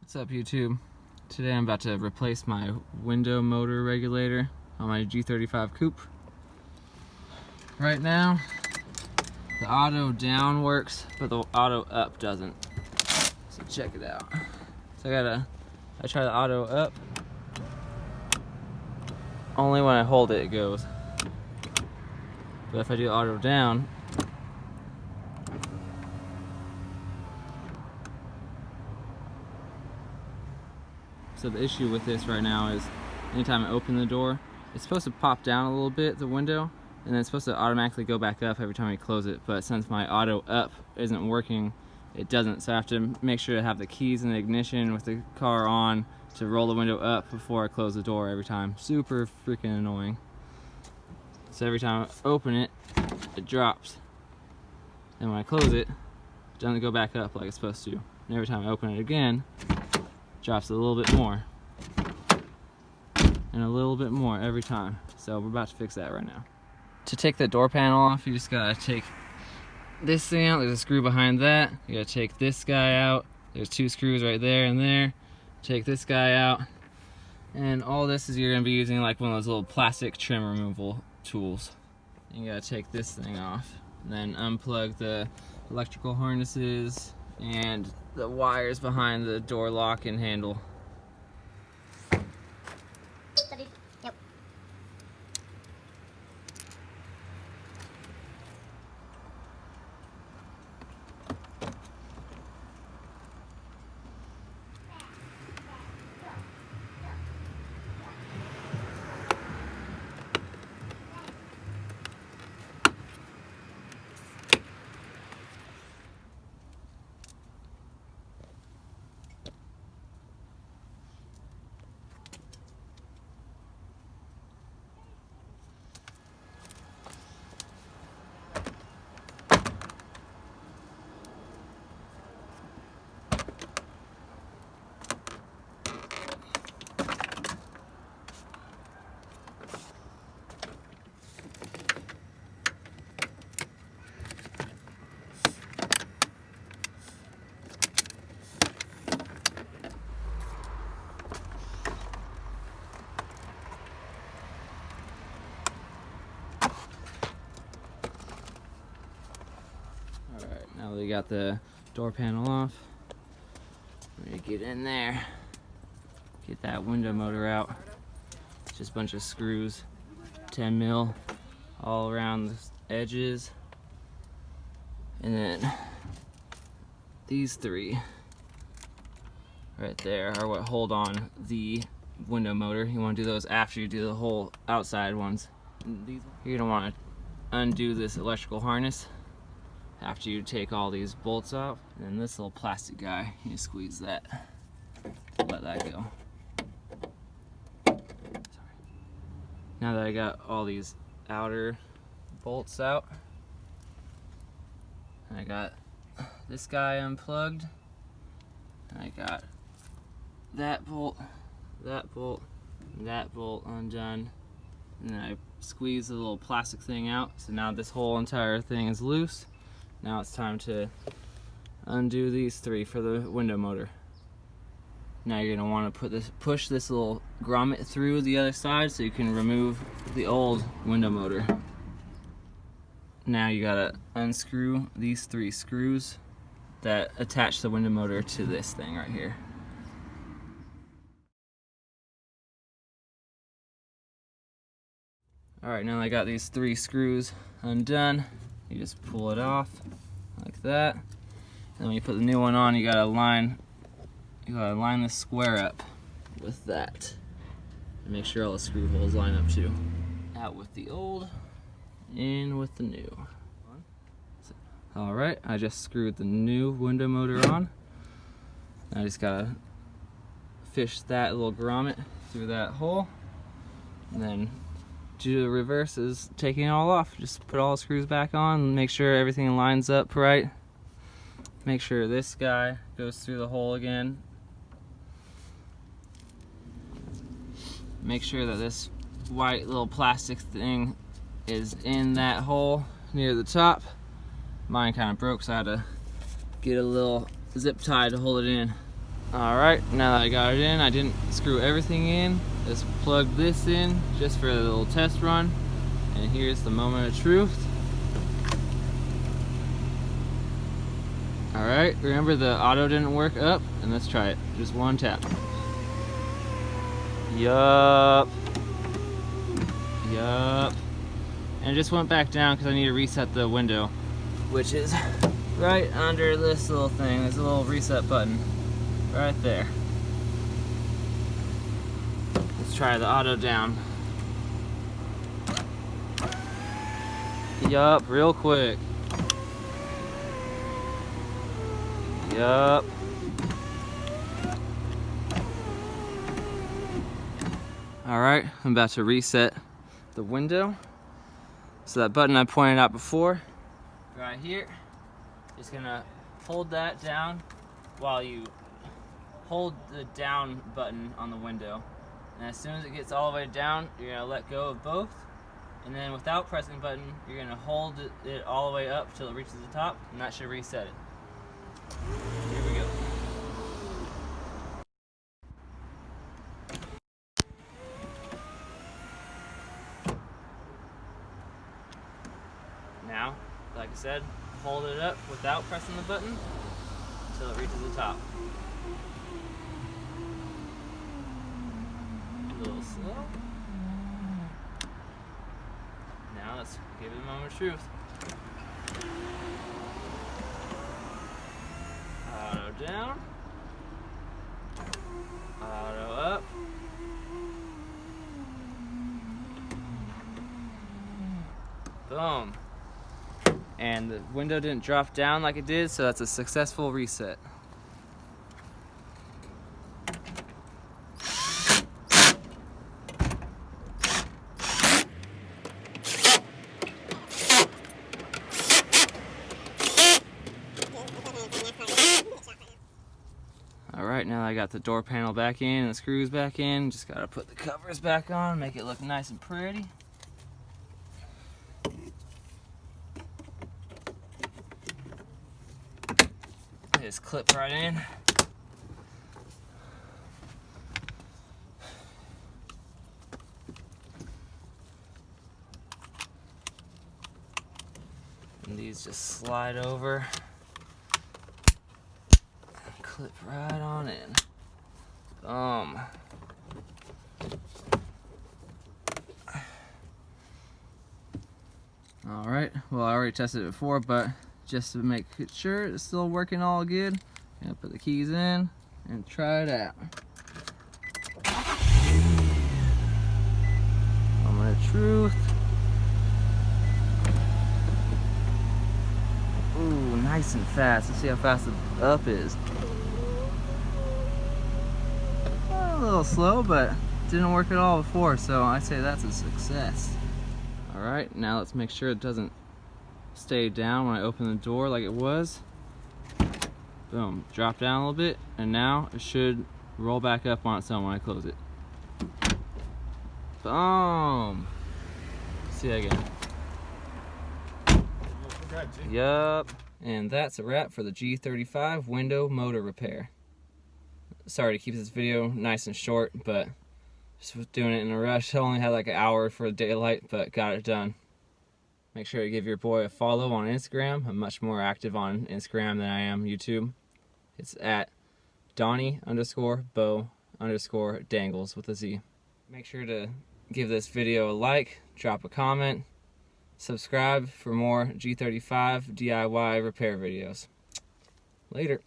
What's up, YouTube? Today I'm about to replace my window motor regulator on my G35 coupe. Right now, the auto down works, but the auto up doesn't. So check it out. So I try the auto up. Only when I hold it, it goes. But if I do auto down, so the issue with this right now is anytime I open the door, it's supposed to pop down a little bit, the window, and then it's supposed to automatically go back up every time I close it. But since my auto up isn't working, it doesn't. So I have to make sure to have the keys in the ignition with the car on to roll the window up before I close the door every time. Super freaking annoying. So every time I open it, it drops. And when I close it, it doesn't go back up like it's supposed to. And every time I open it again, drops a little bit more and a little bit more every time. So we're about to fix that right now. To take the door panel off, you just gotta take this thing out. There's a screw behind that. You gotta take this guy out. There's two screws right there and there. Take this guy out. And all this is you're gonna be using like one of those little plastic trim removal tools. You gotta take this thing off and then unplug the electrical harnesses and the wires behind the door lock and handle. Yep. Alright, now that we got the door panel off, we're gonna get in there, get that window motor out. It's just a bunch of screws, 10 mil all around the edges. And then these three right there are what hold on the window motor. You want to do those after you do the whole outside ones. You're gonna want to undo this electrical harness after you take all these bolts off. And then this little plastic guy, you squeeze that, let that go. Sorry. Now that I got all these outer bolts out, I got this guy unplugged, and I got that bolt, and that bolt undone, and then I squeeze the little plastic thing out. So now this whole entire thing is loose. Now it's time to undo these three for the window motor. Now you're gonna want to push this little grommet through the other side so you can remove the old window motor. Now you gotta unscrew these three screws that attach the window motor to this thing right here. Alright, now I got these three screws undone. You just pull it off like that. And when you put the new one on, you gotta line the square up with that. And make sure all the screw holes line up too. Out with the old, in with the new. Alright, I just screwed the new window motor on. I just gotta fish that little grommet through that hole. And then do the reverse is taking it all off. Just put all the screws back on and make sure everything lines up right. Make sure this guy goes through the hole again. Make sure that this white little plastic thing is in that hole near the top. Mine kind of broke, so I had to get a little zip tie to hold it in. Alright, now that I got it in, I didn't screw everything in. Just plugged this in just for a little test run. And here's the moment of truth. Alright, remember the auto didn't work up? And let's try it. Just one tap. Yup. Yup. And it just went back down because I need to reset the window, which is right under this little thing. There's a little reset button right there. Let's try the auto down. Yup, real quick. Yup. Alright, I'm about to reset the window. So that button I pointed out before, right here, just gonna hold that down while you hold the down button on the window. And as soon as it gets all the way down, you're gonna let go of both. And then without pressing the button, you're gonna hold it all the way up till it reaches the top, and that should reset it. Here we go. Now, like I said, hold it up without pressing the button until it reaches the top. A little slow. Now let's give it a moment of truth. Auto down. Auto up. Boom. And the window didn't drop down like it did, so that's a successful reset. Alright, now that I got the door panel back in and the screws back in, just gotta put the covers back on, make it look nice and pretty. Just clip right in. And these just slide over. Clip right on in. Boom. Alright, well I already tested it before, but just to make sure it's still working all good, I'm gonna put the keys in and try it out. Moment of truth. Ooh, nice and fast. Let's see how fast the up is. A little slow, but didn't work at all before, so I'd say that's a success. Alright, now let's make sure it doesn't stay down when I open the door like it was. Boom, drop down a little bit, and now it should roll back up on its own when I close it. Boom! See that again. Yup. And that's a wrap for the G35 window motor repair. Sorry to keep this video nice and short, but just was doing it in a rush. I only had like an hour for daylight, but got it done. Make sure to give your boy a follow on Instagram. I'm much more active on Instagram than I am YouTube. It's at Donnie_Bo_Dangles with a Z. Make sure to give this video a like, drop a comment, subscribe for more G35 DIY repair videos. Later.